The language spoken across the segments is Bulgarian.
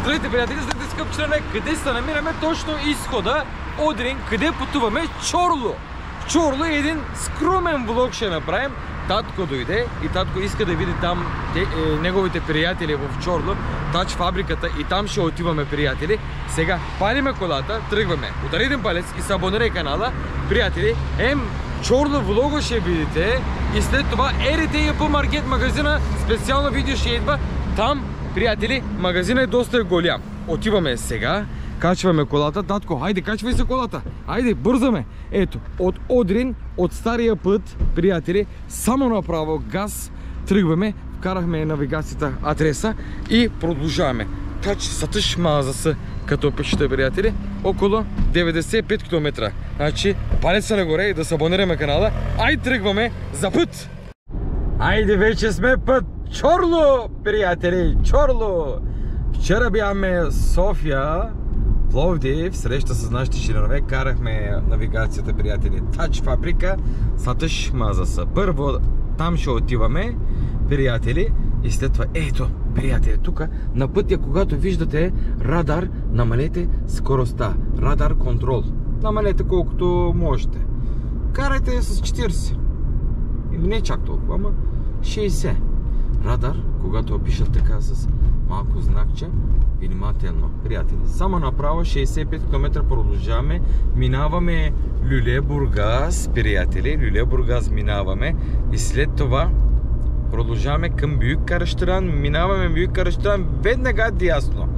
Здравейте, приятели, здравейте, скъпи членове! Къде се намираме? Точно изхода Одрин, къде пътуваме? Чорло! В Чорло е един скромен влог ще направим. Татко дойде и татко иска да види там неговите приятели в Чорло, тач фабриката, и там ще отиваме, приятели. Сега палиме колата, тръгваме. Удари един палец и се абонирай канала, приятели. Чорло влога ще видите и след това РТ маркет магазина, специално видео ще идва. Там, приятели, магазина е доста голям. Отиваме сега, качваме колата. Татко, хайде, качвай се колата. Хайде, бързаме. Ето, от Одрин, от стария път, приятели, само направо газ, тръгваме, вкарахме навигацията адреса и продължаваме. Тач сатъж мазаса, като пишете, приятели, около 95 км. Значи, палеца нагоре и да се абонираме канала. Айде, тръгваме за път! Айде, вече сме път! Чорло, приятели, Чорло! Вчера бяхме София, Пловдив, среща с нашите членове, карахме навигацията, приятели, тач фабрика, сатъж мазаса. Първо там ще отиваме, приятели, и след това, ето, приятели, тук на пътя, когато виждате радар, намалете скоростта, радар контрол, намалете колкото можете. Карайте с 40, или не чак толкова, ама 60. Радар, когато опишат така с малко знакче, внимателно, приятели. Само направо 65 км продължаваме, минаваме Люлебургас, приятели, Люлебургас минаваме и след това продължаваме към Бюйкарщран, минаваме Бюйкарщран, веднага дясно.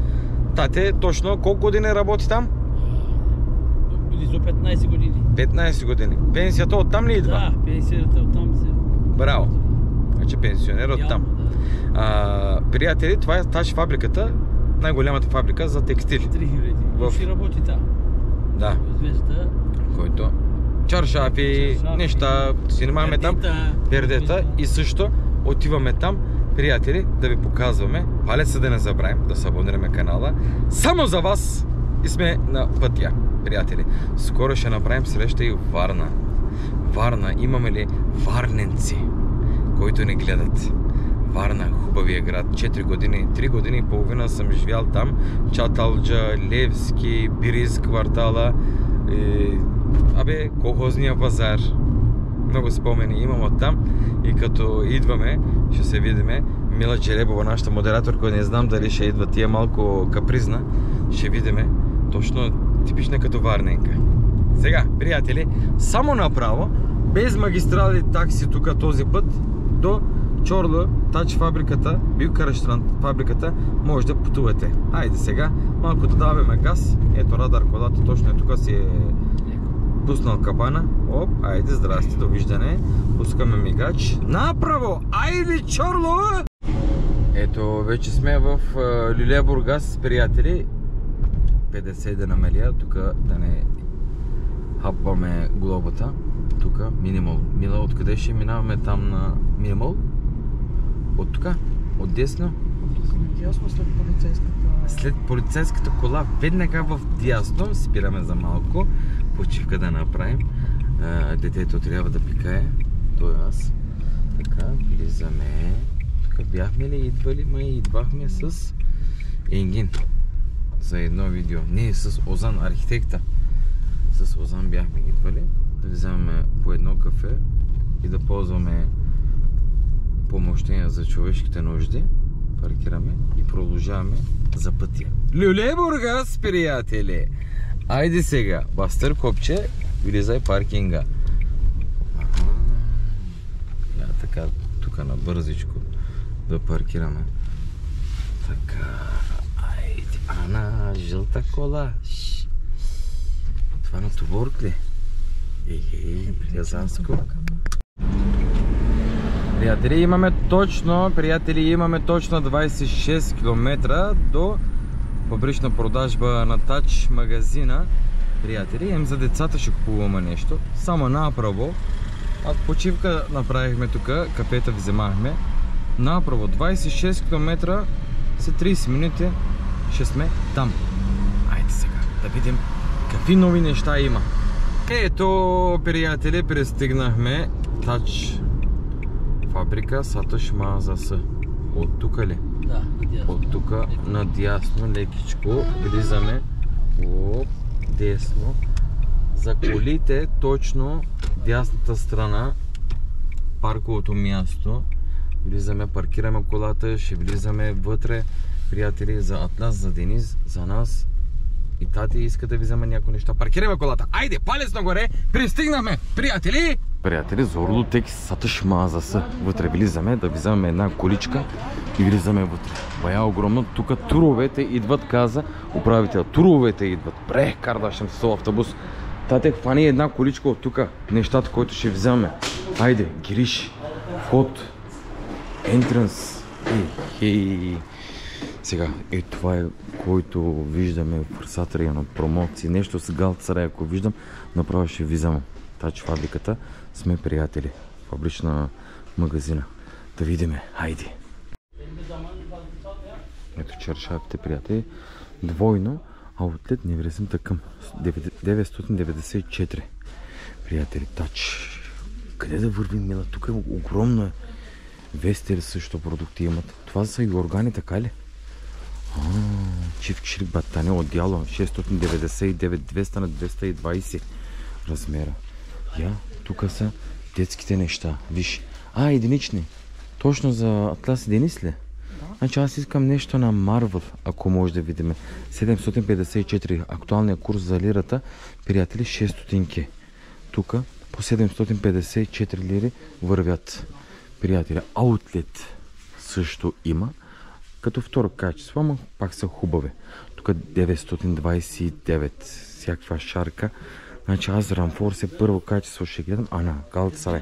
Тате, точно колко години работи там? Близо 15 години. 15 години. Пенсията оттам ли идва? Да, пенсията оттам се... Браво! Значи пенсионер оттам. Приятели, това е тач фабриката, най-голямата фабрика за текстили. 3000. Ще работи там. Да. Звезда. Който чаршафи, неща, снимаме там, пердета, и също отиваме там, приятели, да ви показваме. Палеца да не забравим, да се абонираме канала. Само за вас и сме на пътя, приятели. Скоро ще направим среща и в Варна. Варна, имаме ли варненци, които не гледат? Варна, хубавия град. 4 години, 3 години и половина съм живял там. Чаталджа, Левски, Бирис квартала, колхозния пазар. Много спомени имам оттам. И като идваме, ще се видиме. Мила Черебова, нашата модераторка, не знам дали ще идва, тия малко капризна. Ще видиме. Точно типична като варненка. Сега, приятели, само направо, без магистрали такси тук този път, до Чорло, тач фабриката, Бюйкарщран фабриката, може да пътувате. Айде сега, малко да даваме газ. Ето радар колата, точно е тук си е пуснал капана. Оп, айде, здрасти, довиждане. Пускаме мигач. Направо! Айде, Чорло! Ето, вече сме в Люлебургас, приятели. 50 да намалия, тук да не хапваме глобата. Тук, Минимал. Мила, откъде ще минаваме там на Минимал? От тук? От дясно? Дясно след полицейската... След полицейската кола, веднага в дясно, спираме за малко, почивка да направим. Детето трябва да пикае, то е аз. Така, влизаме. Тук бяхме ли идвали? Май идвахме с Енгин за едно видео. Не, с Озан, архитекта. С Озан бяхме идвали. Да вземем по едно кафе и да ползваме помощения за човешките нужди. Паркираме и продължаваме за пътя. Люлебургас, приятели! Айде сега, бастър копче, влизай паркинга. Я така, тук на бързичко да паркираме. Така, айде, Ана, жълта кола. Това на товорк ли? Язанско. Приятели, имаме точно 26 км до фабрична продажба на тач магазина. Приятели, за децата ще купуваме нещо. Само направо. Почивка направихме тук, кафета вземахме. Направо 26 км след 30 минути ще сме там. Айде сега да видим какви нови неща има. Ето, приятели, пристигнахме тач фабрика Сатъж Мазаса. От тук ли? Да, надясно. От тук надясно, лекичко, влизаме. Оп, десно. За колите, точно дясната страна, парковото място. Влизаме, паркираме колата, ще влизаме вътре. Приятели, за Атлас, за Денис, за нас и тати иска да ви вземе някои неща. Паркираме колата. Айде, палец нагоре, пристигнахме, приятели! Приятели, зорло теки сатъш мазаса. Вътре влизаме, да ви вземем една количка и влизаме вътре. Бая огромно. Тук туровете идват, каза управител. Туровете идват. Бре, кардашем с автобус. Тате, хвани една количка от тук. Нещата, които ще вземе. Айде, гириш. Вход. Entrance. Хей. Сега, това е, който виждаме в Фърсатрия на промоции. Нещо с Галцарай, ако виждам, направо ще ви взема. Тач фабриката. Сме приятели. Фабрична магазина. Да видиме. Хайде. Ето чаршапите, приятели. Двойно. Аутлет Невресен Такъм. 994. Приятели, тач. Къде да вървим, мила? Тук е огромно. Вестер също продукти имат. Това са и органи, така ли? Чифчирик батане отдяло 699, 200 на 220 размера. Тук са детските неща. Виж. Единични. Точно за Атлас и Денис ли? Да. Значи аз искам нещо на Марвел, ако може да видим. 754. Актуалният курс за лирата. Приятели, 600. Тук по 754 лири вървят. Приятели, аутлет също има. Като второ качество, ама пак са хубави. Тук 929. Всякаква шарка. Значи аз Рамфорс е първо качество ще гледам. Галцарай.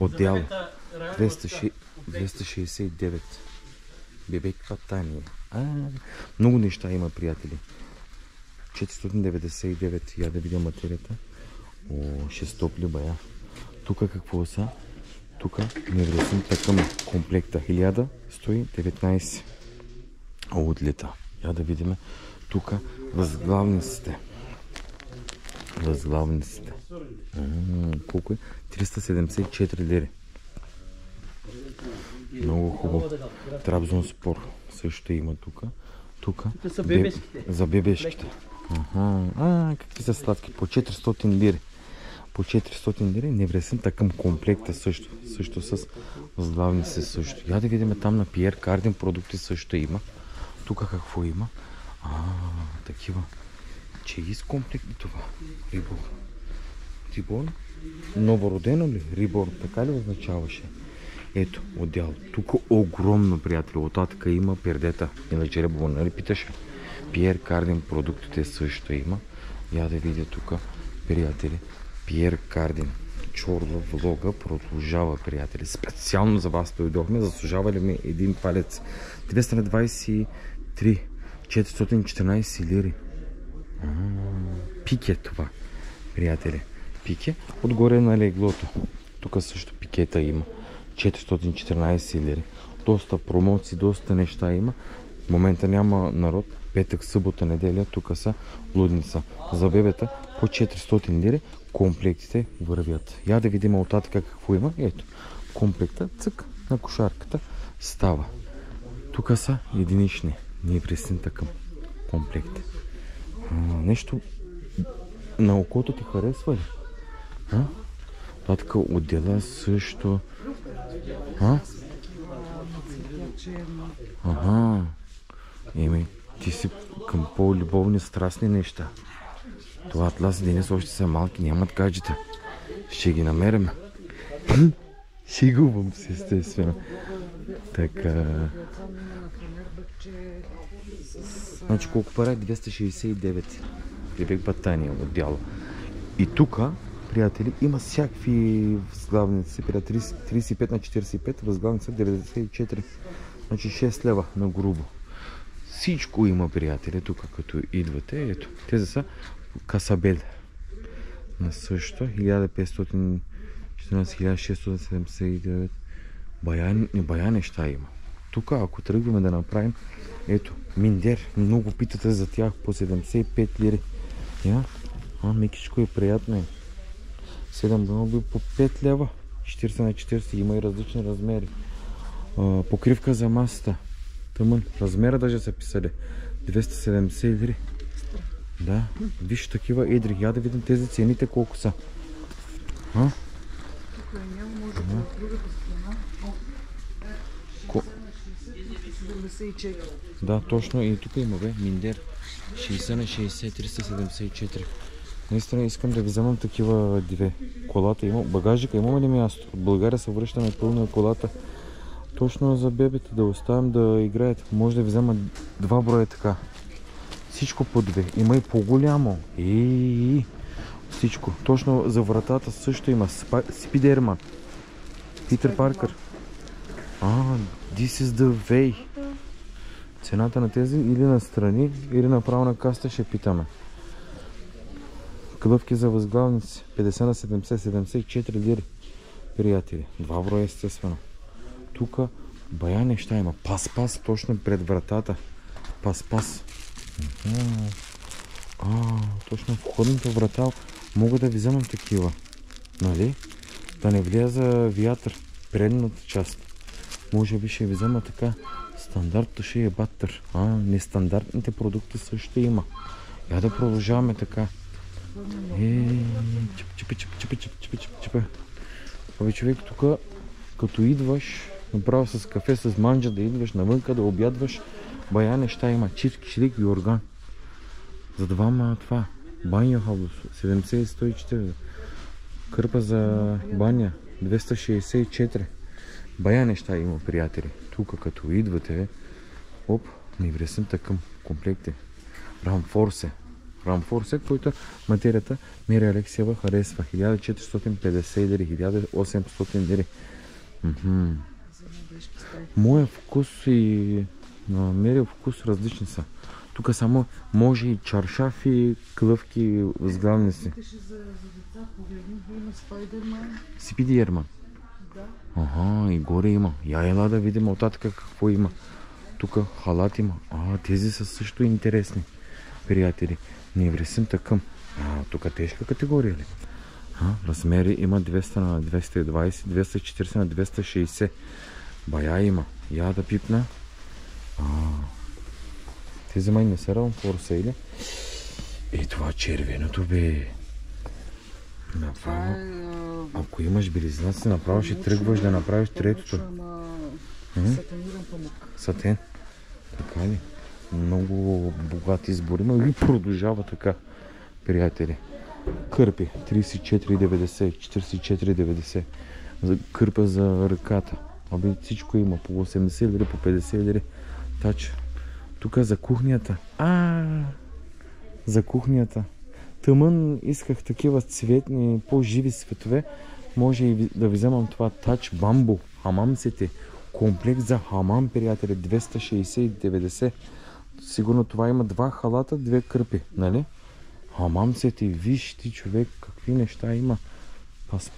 Отдяло. 269. Бебек патани. Много неща има, приятели. 499. Я да видя материята. Ще стопли бая. Тук какво са? Тук Невресен Такъм комплекта. 1119. Аутлета. Я да видим. Тук възглавниците. Колко е? 374 лири. Много хубаво. Трабзонспор също има тук. Тук са бебешките. За бебешките. Какви са сладки? По 400 лири. По 400 лири. Невресен Такъм комплекта също. Също с възглавници също. Я да видим там на Пиер Кардин продукти също има. Тук какво има? Такива. Чеиз комплект и това. Рибор. Новородено ли? Рибор. Така ли означаваше? Ето, отдял. Тук огромно, приятели. Оттатък има пердета. Иначе ребова, нали питаше? Пиер Кардин продуктите също има. Я да видя тук, приятели. Пиер Кардин. Чорла влога продължава, приятели. Специално за вас дойдохме. Заслужава ли ми един палец? 223. 414 лири. Пике това, приятели. Пике. Отгоре на леглото. Тук също пикета има. 414 лири. Доста промоции, доста неща има. В момента няма народ. Петък, събота, неделя. Тук са лудница. За бебета по 400 лири. Комплектите вървят. Я да видим оттатък какво има. Ето. Комплекта, цък на кошарката става. Тук са единични. Невресен Такъм комплекти. Нещо на окото ти харесва ли? Това така отдела също. Ти си към по-любовни, страстни неща. Това Атлас и Денис още са малки, нямат гаджета. Ще ги намерим. Шегувам се, естествено. Така. Значи колко пара? 269. Бебек батания отдяло. И тук, приятели, има всякакви възглавници. 35 на 45, възглавница 94. Значи 6 лева на грубо. Всичко има, приятели, тук като идвате. Ето, тези са Касабел. На също 1514, 1679. Бая неща има. Тук, ако тръгваме да направим, ето, Миндер. Много питате за тях по 75 лири. Мекичко и приятно е. 7 гноби по 5 лева. 40 на 40. Има и различни размери. Покривка за масата. Тъмън. Размера даже са писали. 270 лири. Да. Виж такива едри. Я да видим тези цените колко са. А? Тук няма, може да е другата страна. 74. Да, точно. И тук има, бе, Миндер. 60 на 60, 374. Наистина искам да ви вземам такива две. Колата има. Багажика имаме ли място? От България се връщаме пълна колата. Точно за бебета да оставим да играят. Може да ви взема 2 броя така. Всичко по 2. Има и по-голямо. Всичко. Точно за вратата също има. Спидерман. Питър Паркър. This is the way. Цената на тези или на страни, или направо на каста ще питаме. Клъвки за възглавници. 50 на 70, 74 лири. Приятели. 2 броя естествено. Тук бая неща има. Пас-пас точно пред вратата. Пас-пас. Точно в входната врата мога да ви вземам такива. Нали? Да не вляза вятър. Предната част. Може би ще ви взема така. Стандартът ще е батър. Нестандартните продукти също има. Я да продължаваме така. Чипа. Абе човек, тук като идваш, направо с кафе, с манджа да идваш навънка, да обядваш, бая неща има. Чифки, шлик и орган. За двама това. Баня халус. 70 и 140. Кърпа за баня. 264. Бая неща има, приятели. Тук като идвате, не вресим такъм комплекти. Рамфорсе, който материята Мери Алексиева харесва. 1450 лири, 1800 лири. Моя вкус и на Мери вкус различни са. Тук само може и чаршафи, клъвки, възглавници. Спидерман. И горе има. Ела да видим оттатък какво има. Тук халат има. Тези са също интересни, приятели. Не вресим такъм. Тук тежка категория ли? Размери има 200 на 220, 240 на 260. Бая има. Я да пипна. Тези май не са рамфорса или? Това червеното бе. Направо. Ако имаш белизнаци, направо ще тръгваш да направиш третото. Сатаниран памук. Сатен. Така ли? Много богат избор има и продължава така, приятели. Кърпи 34,90, 44,90. Кърпа за ръката. Всичко има по 80 лири, по 50 лири. Тач. Тук за кухнята. За кухнята. Тъмън исках такива цветни, по-живи светове. Може и да ви вземам това тач бамбу. Хамамците. Комплект за хамам, приятели. 260,90. Сигурно това има 2 халата, 2 кърпи. Нали? Хамамците. Виж ти, човек, какви неща има.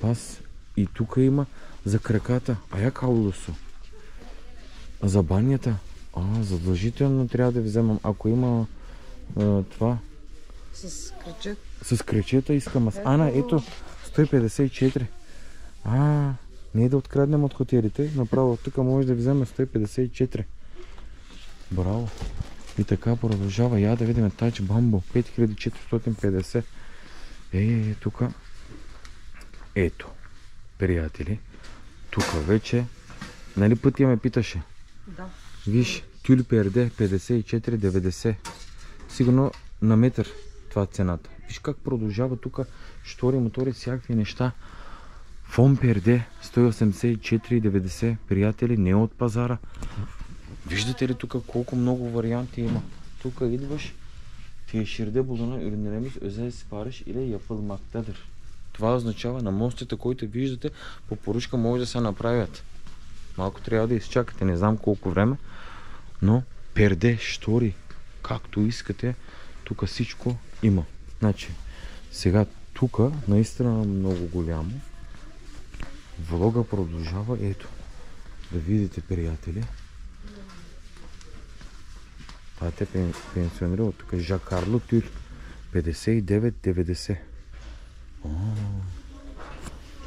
Пас. И тук има за краката. Як аулосо. За банята. Задължително трябва да ви вземам. Ако има това. С кръчета. С кръчета искам аз. Ето 154. Не е да откраднем от хотелите. Направо тук може да ви вземем 154. Браво. И така продължава. Я да видим тач бамбо. 5450. Тук. Ето. Приятели. Тук вече. Нали пътя ме питаше? Да. Виж, тюль перде 54,90. Сигурно на метър това цената. Виж как продължава тук штори, мотори, всякакви неща. Фон перде 184,90. Приятели, не от пазара. Виждате ли тук колко много варианти има? Тук идваш, teşhirde bulunan ürünlerimiz özel sipariş ile yapılmaktadır. Това означава на мостите, които виждате, по поръчка може да се направят. Малко трябва да изчакате, не знам колко време, но перде, штори, както искате, тук всичко има. Значи, сега тук наистина много голямо. Влога продължава, ето, да видите, приятели. Това те пенсионира тук Жак Карло Тюр 59,90.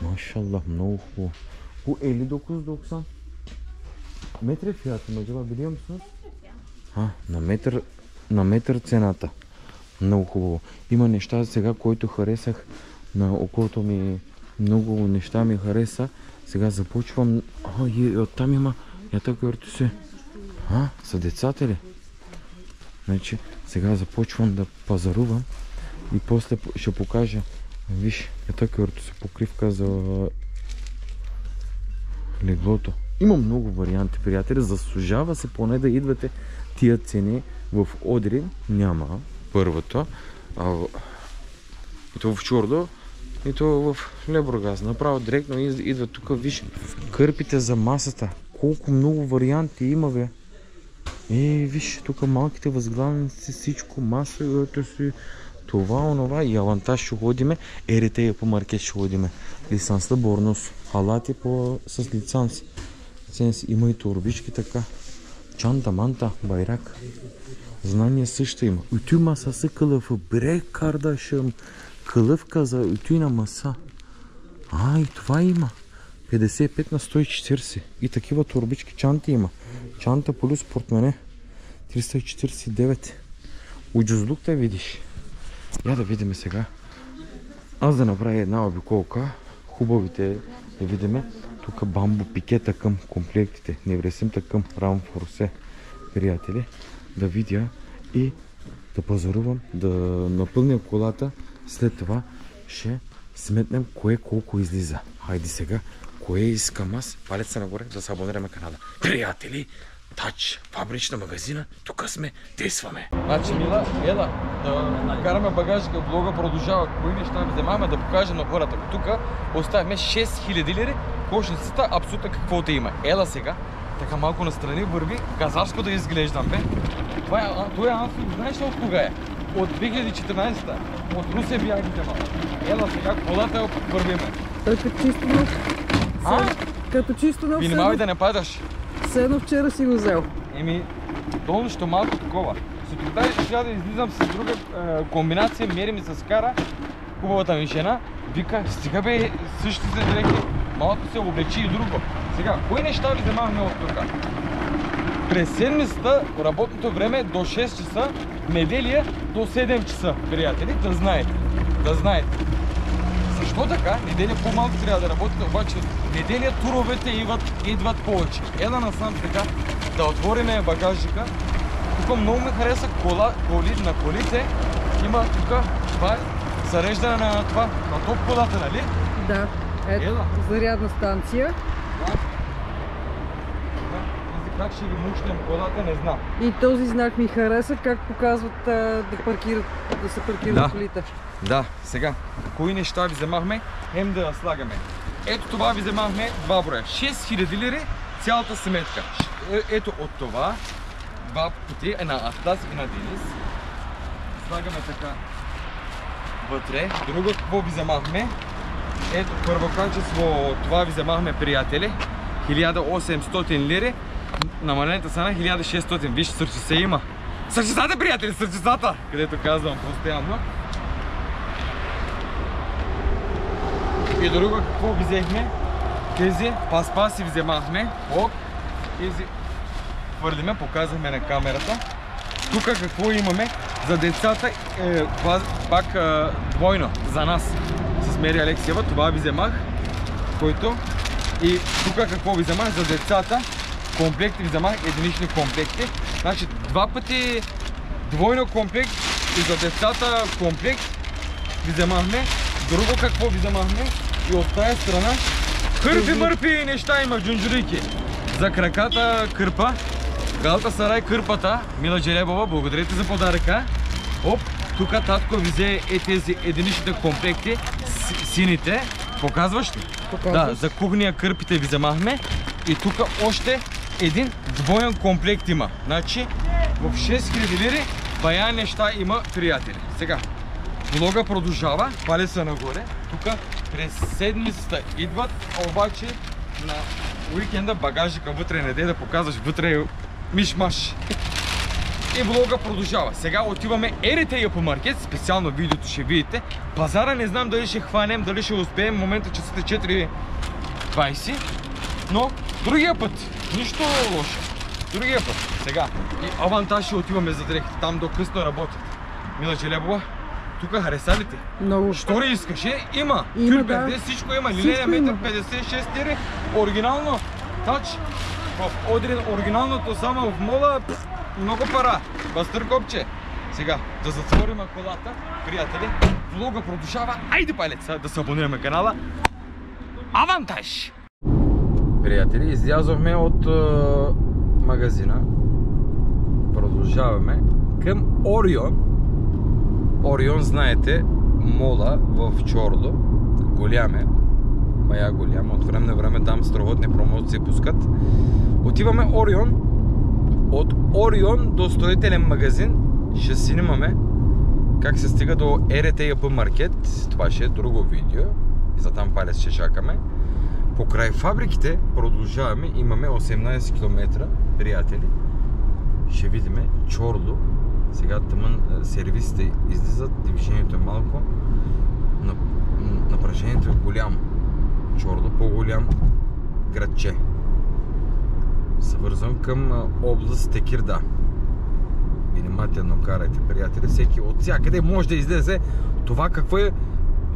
Maşallah, много хубаво. Bu 59.90. Metre fiyatı mı acaba, biliyor musunuz? На метър цената. Много хубаво. Има неща сега, които харесах на окото ми. Много неща ми хареса. Сега започвам. И оттам има. се. За децата ли? Значи, сега започвам да пазарувам и после ще покажа. Виж, се покривка за леглото. Има много варианти, приятели. Заслужава се поне да идвате тия цени в Одрин. Няма първото. И то в Чордо, и то в Лебургас. Направо директно идва тук. Виж, кърпите за масата. Колко много варианти има, бе. Виж, тук малките възглавници, всичко, масовете си, това, онова, и авантаж ще ходиме, еритея по маркет ще ходиме. Лицензта Борнос, халати с лиценз. Има и турбички така. Чанта, манта, байрак. Знание също има. Ütü masası kılıfı, bre kardeşim. Kılıf kaza, ütüйна маса. И това има. 55 на 140. И такива турбички чанти има. Чанта плюс портмене 349. Уджузлук да видиш. Я да видим сега. Аз да направя една обиколка. Хубавите да видим. Тук бамбо пикета към комплектите. Невресимта към рамфорсе. Приятели. Да видя и да пазарувам. Да напълня колата. След това ще сметнем кое колко излиза. Хайде сега. Кое искам аз? Палеца нагоре да се абонираме канала. Приятели, Тач, фабрична магазина, тук сме, действаме. Значи, Мила, ела, да караме багажика, блога продължава. Кои неща вземаме да покажем на хората. Тук оставяме 6000 лири, кошницата, абсолютно каквото има. Ела сега, така малко настрани върви, газарско да изглеждам, бе. Това е Ансо, знаеш ли от кога е? От 2014-та. От Русия бях ги вземал. Ела сега, колата вървиме. Той като чисто нов. Като чисто нов. Внимавай да не падаш. Седно вчера си го взел. Долното малко такова. Сутринта ще да излизам с друга комбинация, мери ми с кара. Хубавата ми жена вика, стига бе, същите дрехи, малко се облечи и друго. Сега, кои неща ви вземахме от тук? През седмицата, работното време до 6 часа, неделя до 7 часа, приятели, да знаете. Да знаете. Защо така? Неделя по-малко трябва да работите, обаче неделя туровете идват повече. Ела насам сега да отвориме багажника. Тук много ми хареса на колите. Има тук това зареждане на това, на топ колата, нали? Да, ето зарядна станция. Как ще ги мушнем колата, не знам. И този знак ми хареса, как показват да се паркират колите. Да, сега, кои неща ви вземахме, хем да слагаме. Ето това ви вземахме 2 броя. 6000 лири, цялата сметка. Ето от това, 2 пъти, на Атлас и на Денис. Слагаме така вътре. Друго какво ви вземахме. Ето първо качество, това ви вземахме, приятели. 1800 лири. Намалената цена 1600. Виж, сърчица има. Сърчицата, приятели, сърчицата! Където казвам постоянно. И друго какво ви взехме? Тези паспаси вземахме. Тези хвърлиме, показахме на камерата. Тук какво имаме? За децата пак двойно за нас. С Мери Алексиева, това ви вземах. Който. И тук какво ви вземах? За децата комплекти ви вземах, единични комплекти. Значи 2 пъти двойно комплект и за децата комплект ви вземахме. Друго какво ви вземахме? И от тази страна кърпи-мърпи неща има, джунджурики. За краката кърпа, Галатасарай кърпата, Мила Джелебова, благодаря ти за подаръка. Тук татко ви взе тези единичните комплекти, сините. Показваш ли? Да, за кухния кърпите ви вземахме. И тук още един двоен комплект има. Значи в 6000 лири бая неща има, приятели. Сега, влога продължава, палеца нагоре. Тук през седмицата идват, обаче на уикенда багажика вътре не дай да показваш, вътре е миш-маш. И влога продължава. Сега отиваме Еритея по маркет, специално видеото ще видите. Пазара не знам дали ще хванем, дали ще успеем, в момента часът е 4:20. Но другия път, нищо лошо. Другия път. Сега. И Авантаж ще отиваме за дрехи. Там до късно работят. Мила Челебова, тук хареса ли ти? Много. Що ли искаше? Има. Има, Тюльбер, да. всичко има. Всичко Линейна има. метър 56 тири. Оригинално. Тач. В Одрин оригиналното само в мола. Много пара. Бастър копче. Сега, да затворим колата, приятели. Влога продължава. Айде палеца да се абонираме канала. Авантаж! Приятели, излязохме от магазина. Продължаваме към Орион. Орион, знаете, мола в Чорло. Голям е. Бая голям. От време на време там страхотни промоции пускат. Отиваме Орион. От Орион до строителен магазин ще снимаме как се стига до РТЯП маркет. Това ще е друго видео. И за там палец ще чакаме. Покрай фабриките продължаваме. Имаме 18 км, приятели. Ще видиме Чорло. Сега тъмън сервисите излизат. Движението е малко. Напрежението е голямо. Чорло по-голям градче. Съвързвам към област Текирда. Внимателно карайте, приятели. Всеки от всякъде може да излезе. Това какво е?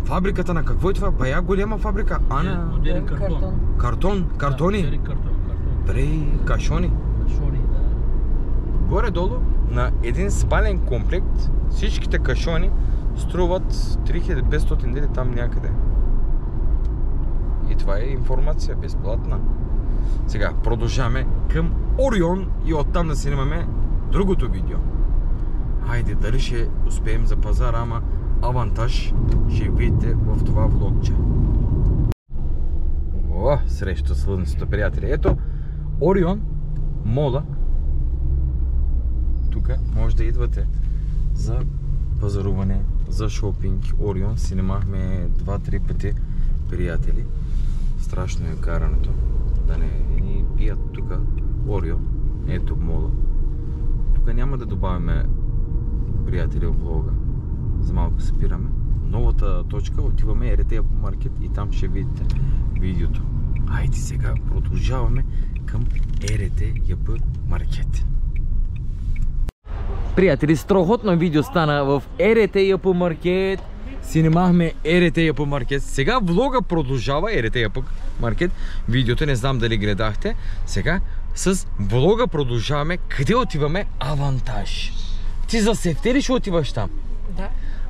Фабриката на какво е това? Бая голяма фабрика. Ана... Модерен картон. Картон? Картони? Да, картон. Бре, кашони. Кашони, да. Горе-долу на един спален комплект всичките кашони струват 3500 лири там някъде. И това е информация безплатна. Сега продължаваме към Орион и оттам да снимаме другото видео. Хайде, дали ще успеем за пазара, ама Авантаж ще видите в това влогче. О, срещу слънцето, приятели. Ето, Орион, мола. Тук може да идвате за пазаруване, за шопинг. Орион снимахме 2-3 пъти, приятели. Страшно е карането. Да не ни пият тук. Орион. Ето мола. Тук няма да добавяме, приятели, в влога. За малко спираме. Новата точка отиваме РТЯП маркет и там ще видите видеото. Хайде сега продължаваме към РТЯП маркет. Приятели, страхотно видео стана в РТЯП маркет. Снимахме РТЯП маркет. Сега влога продължава РТЯП маркет. Видеото не знам дали гледахте. Сега с влога продължаваме. Къде отиваме? Авантаж. Ти за сефте ли ще отиваш там? Да.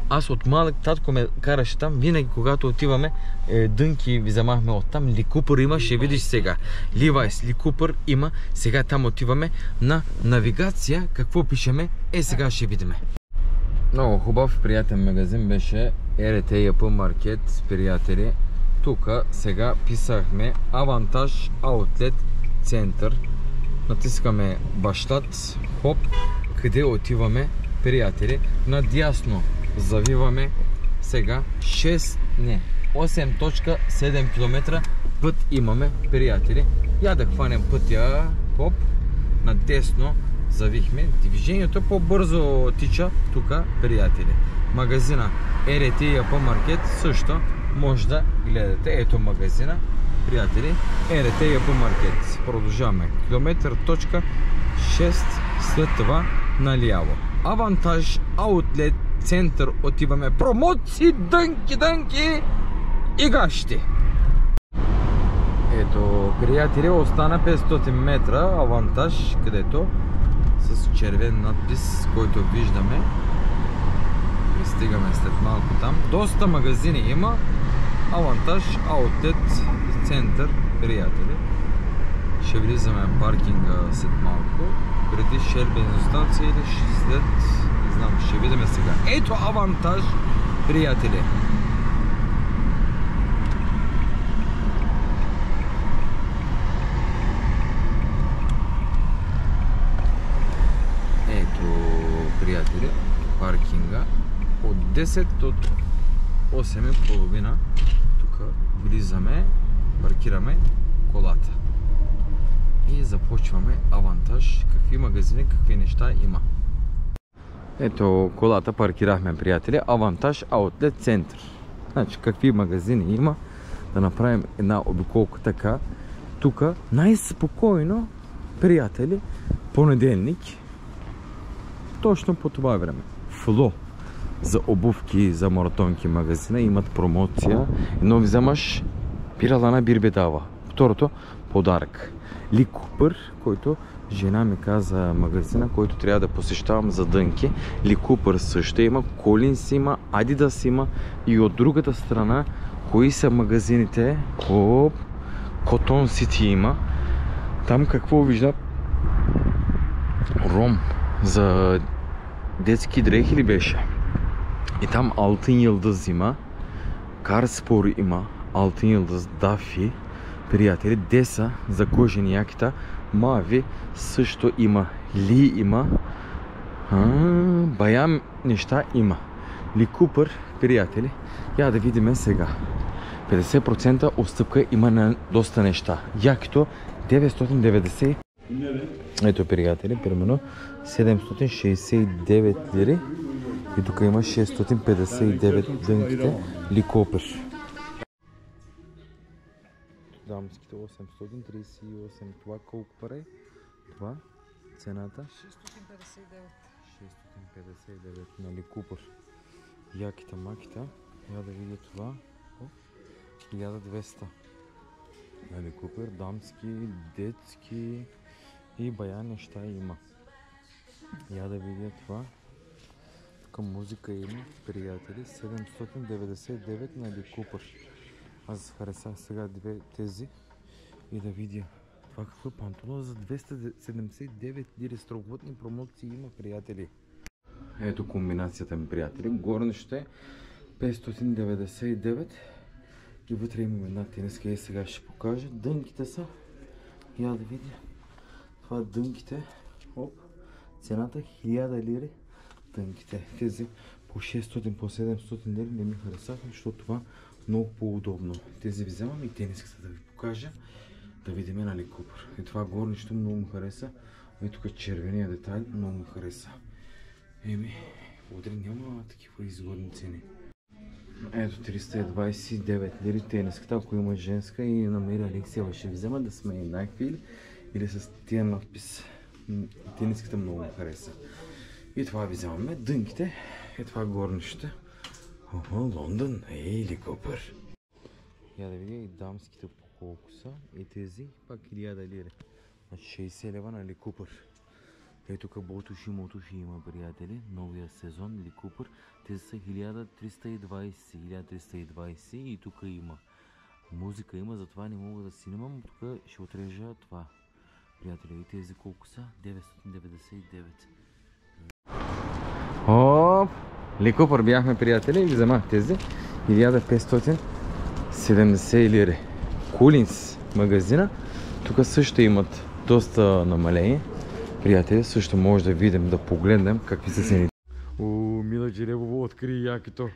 Аз от малък татко ме караше там. Винаги когато отиваме, дънки вземахме оттам. Ли Купър има, ще видиш сега. Ливайс, Ли Купър има. Сега там отиваме на навигация. Какво пишеме? Сега ще видиме. Много хубав, приятен магазин беше РТЯП маркет, приятели. Тук сега писахме Авантаж Аутлет Център. Натискаме бащат. Хоп. Къде отиваме, приятели? Надясно завиваме сега 8.7 км път имаме, приятели. Я да хванем пътя. Хоп. Надесно завихме. Движението по-бързо тича тук, приятели. Магазина РТЯП маркет също може да гледате. Ето магазина, приятели. РТЯП маркет. Продължаваме. Километър точка 6, след това наляво. Авантаж Аутлет Център отиваме. Промоции, дънки и гащи. Ето, приятели, остана 500 метра Авантаж, където с червен надпис, който виждаме. Стигаме след малко там. Доста магазини има. Авантаж Аутлет Център, приятели. Ще влизаме в паркинга след малко. Преди Shell бензиностанция или след... Не знам, ще видим сега. Ето Авантаж, приятели. Ето, приятели, паркинга. От 10 до 8:30 тук влизаме, паркираме колата. И започваме Авантаж. Какви магазини, какви неща има. Ето колата паркирахме, приятели. Авантаж Аутлет Център. Значи какви магазини има. Да направим една обиколка така. Тук най-спокойно приятели, понеделник, точно по това време. Фло за обувки, за маратонки магазина имат промоция. Едно вземаш пиралана бирбедава. Второто подарък. Ли Купър, който жена ми каза магазина, който трябва да посещавам за дънки. Ли Купър също има, Колинс има, Адидас има и от другата страна кои са магазините? Котон Сити има. Там какво вижда? Ром за детски дрехи ли беше? И там Алтын Йылдыз има, Карспор има, Алтын Йылдыз, Дафи, приятели, Деса за кожени якита, Мави също има, Ли има, бая неща има. Ли Купър, приятели, я да видим сега. 50% отстъпка има на доста неща. Якито 990. Ето, приятели, примерно 769 лири. И тук има 659 дънките Ли Купър. Дамските 838. Това колко пари? Това цената? 659 на Ли Купър. Яките маките. Я да видя това. 1200 на Ли Купър. Дамски, детски и бая неща има. Я да видя това. Тук музика има, приятели. 799 на Ли Купър. Аз харесах сега две тези и да видя. Това какво е панталон за 279 лири. Страхотни промоции има, приятели. Ето комбинацията ми, приятели. Горнище е 599 и вътре имам една тениска и сега ще покажа. Дънките са. Я да видя. Това дънките. Цената 1000 лири. Дънките. Тези по 600, по 700 лири не ми харесаха, защото това много по-удобно. Тези вземам и тениската да ви покажа. Да видим на Ли Купър. И това горнище много му хареса. И тук червения детайл много му хареса. Утре няма такива изгодни цени. Ето 329 лири тениската, ако има женска и намери Алексеева, ще взема да сме еднакви или с тия надпис. Тениската много му хареса. И това ви вземаме. Дънките. Е това горнище. Лондон. Ли Купър. Я да видя и дамските по колко са. И тези пак 1000 лири. 60 лева на Ли Купър. Ето тук ботуши мотуши има, приятели. Новия сезон Ли Купър. Тези са 1320 и тук има музика има, затова не мога да снимам. Тук ще отрежа това, приятели. И тези колко са? 999. Ли Купър бяхме, приятели, и вземах тези 1570 лири. Колинс магазина. Тук също имат доста намаление. Приятели, също може да видим, да погледнем какви са цените. Мила Джеребова откри якито.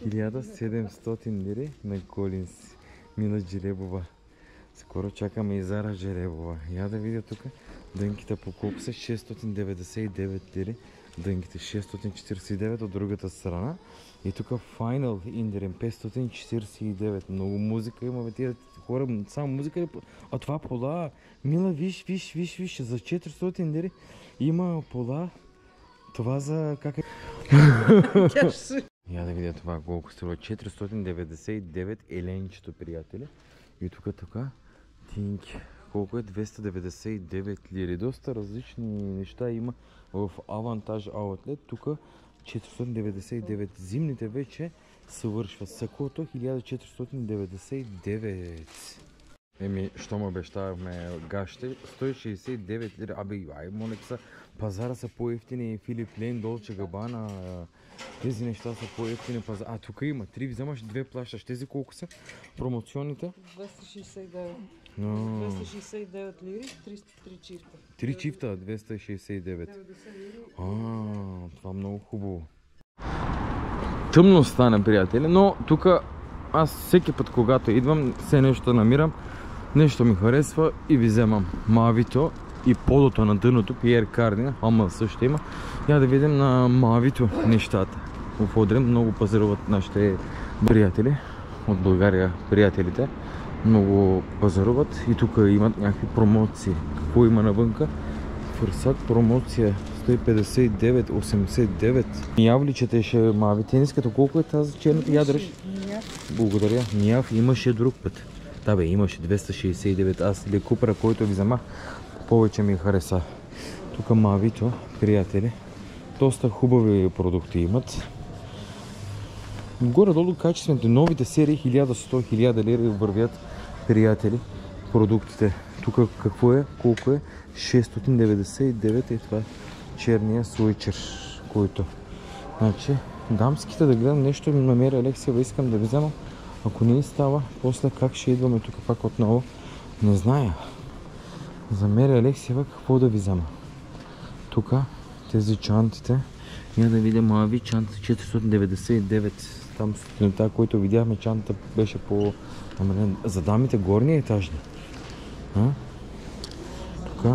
1700 лири на Колинс. Мила Джеребова. Скоро чакаме и Зара Джеребова. Я да видя тук. Дънките по колко са? 699 лири. Дънките 649 от другата страна. И тук Final Индирен 549. Много музика има. Тия хора, само музика ли? А това пола. Мила, виж, за 400 лири има пола. Това за как е? Я да видя това колко струва. 499 еленчето, приятели. И тук тинки. Колко е? 299 лири. Доста различни неща има в Авантаж Аутлет. Тук 499. Зимните вече съвършват. Сакото 1499. Що му обещавахме гащите? 169 лири. Моля са, пазара са по-ефтини. Филип Лейн, Долче Габана. Тези неща са по-ефтини пазара. Тук има 3 вземаш, 2 плащаш. Тези колко са? Промоционните? 269. 269 лири, 3 чифта. 3 чифта, 269. Това много хубаво. Тъмно стана, приятели, но тук аз всеки път, когато идвам, все нещо намирам, нещо ми харесва и ви вземам. Мавито и подото на дъното, Пиер Кардин, ама също има. Я да видим на Мавито нещата. В Одрин много пазаруват нашите приятели от България, приятелите. много пазаруват и тук имат някакви промоции. Какво има навънка? Фърсак промоция 159,89. Няв ли четеше, мави тениската? Колко е тази черната? Ядреш? Благодаря. Няв имаше друг път. Да бе, имаше 269. Аз ли Купера, който ви вземах, повече ми хареса. Тук Мавито, приятели. Доста хубави продукти имат. Горе-долу качествените, новите серии 1100-1000 лири вървят, приятели, продуктите. Тук какво е? Колко е? 699 е това черния слойчер, който. Значи, дамските да гледам нещо, намеря Алексиева, искам да ви взема. Ако не става, после как ще идваме тук пак отново, не зная. Замеря Алексиева, какво да ви взема. Тук тези чантите, я да видя Мави, чанта 499. Там сутринта, който видяхме, чанта беше по... За дамите горния етаж ли? Тук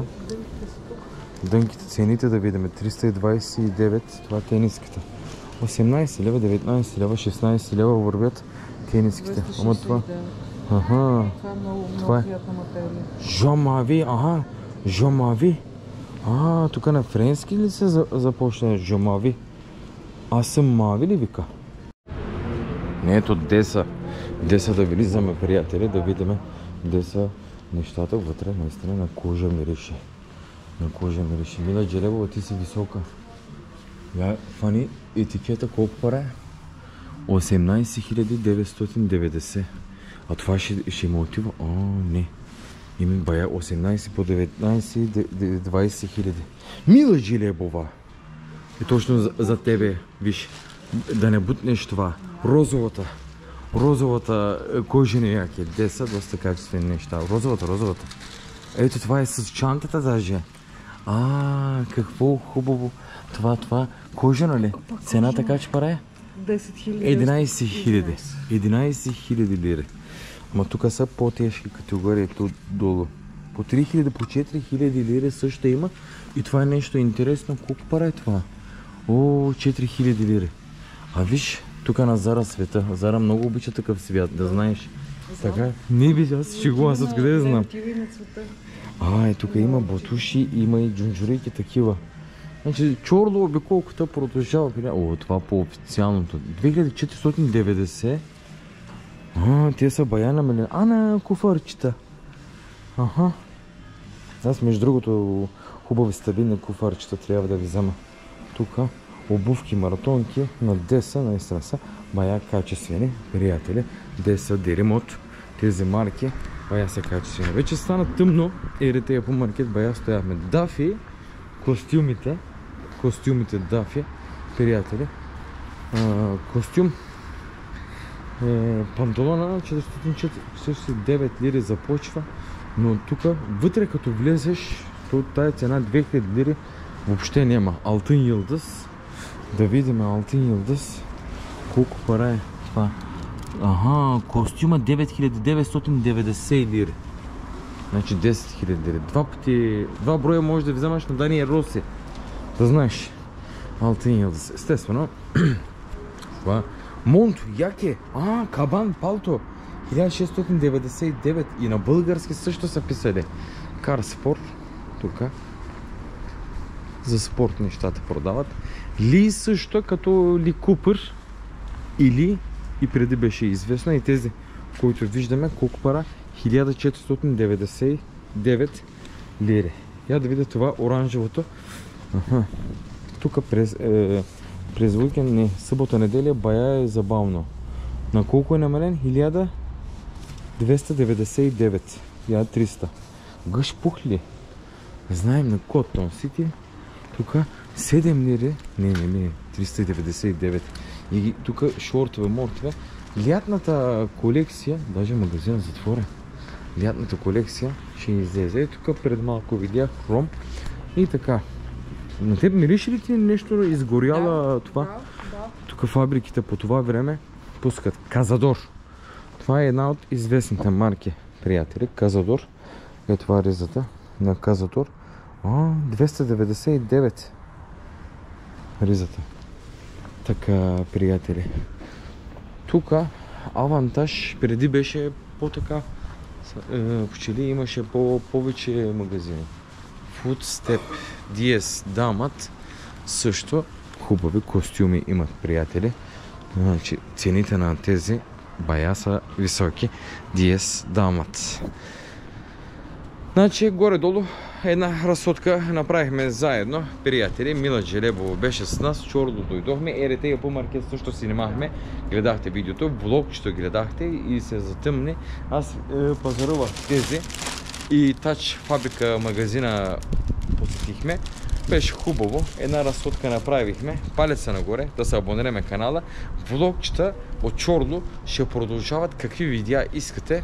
дънките, цените да видим. 329, това е тениската. 18 лева, 19 лева, 16 лева вървят тениските. Ама това... Това е Жомави, Жомави. Тук на френски ли се започне Жомави? Аз съм Мави ли вика? Не, ето Деса. Деса да влизаме, приятели, да видим Деса нещата вътре. Наистина на кожа мирише. На кожа мирише. Мила Джелебова, ти си висока. Я фани етикета колко пара е? 18 990. А това ще му отива? Не. Име бая 18 по 19, 20 хиляди. Мила Джилебова! И точно за тебе, виж, да не бутнеш това. Розовата кожени яки. Деса, доста качествени неща. Розовата. Ето това е с чантата даже. Какво хубаво. Това кожена ли? Цената как ще пара е? 11 хиляди. 11 хиляди лири. Ама тук са по-тежки категории тут долу. По 3000, по 4000 лири също има. И това е нещо интересно. Колко пара е това? 4000 лири. А виж, тук на Зара света. Зара много обича такъв свят, да знаеш. Така? Не виж, аз шегувам, аз откъде да знам. Тук има батуши, има и джунджурики такива. Значи, Чорло обиколката продължава. Това по официалното. 2490. Те са бая намалени. На куфарчета. Аз между другото хубави стабилни куфарчета трябва да ви взема. Тук обувки, маратонки на Деса, наистина са бая качествени, приятели. Деса, Деримот, тези марки бая са качествени. Вече стана тъмно, ерите по маркет бая стояхме. Дафи, костюмите Дафи, приятели. Костюм панталона 449 лири започва, но тук вътре като влезеш, тая цена 2000 лири въобще няма. Алтын Йылдыз, да видим Алтын Йылдыз колко пара е това. Костюма 9990 лири. Значи 10 000 лири. Два броя може да вземаш на Дания Роси. Да знаеш. Алтын Йылдыз. Естествено. Това Монто, яке? Кабан, палто. 1699 и на български също са писали. Кар спорт. Тук. За спорт нещата продават. Ли също като Ли Купър. Или и преди беше известна. И тези, които виждаме, колко пара? 1499 лири. Я да видя това оранжевото. Тук през уикенд, събота, неделя, бая е забавно. На колко е намален? 1299. 1300. Гъш пух ли? Знаем на Коттон Сити. Тук 7 лири. Не. 399. И тук шортове. Лятната колекция, даже магазин затворен. Лятната колекция ще излезе. Тук пред малко видях хром. И така. На теб мириш ли ти нещо изгоряла това? Да. Тук фабриките по това време пускат Казадор. Това е една от известните марки, приятели. Казадор. Това е ризата на Казадор. 299 ризата. Така, приятели. Тук Авантаж преди беше по-така пчели имаше повече магазини. Footstep, DS Дамат също хубави костюми имат, приятели. Значи, цените на тези бая са високи. DS Дамат. Значи, горе-долу една разсотка направихме заедно, приятели. Мила Желебова беше с нас, Чорло дойдохме, РТ по маркет също снимахме. Гледахте видеото, влогчето гледахте и се затъмни. Аз пазарувах тези и Тач фабрика магазина посетихме. Беше хубаво, една разсотка направихме, палеца нагоре, да се абонираме канала. Влогчета от Чорло ще продължават, какви видеа искате.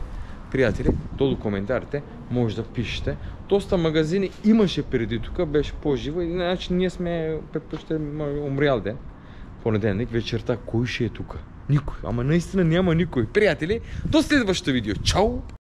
Приятели, долу коментарите може да пишете. Доста магазини имаше преди тук, беше по-живо. Иначе ние сме умрял ден. Понеделник вечерта, кой ще е тук? Никой. Ама наистина няма никой. Приятели, до следващото видео. Чао!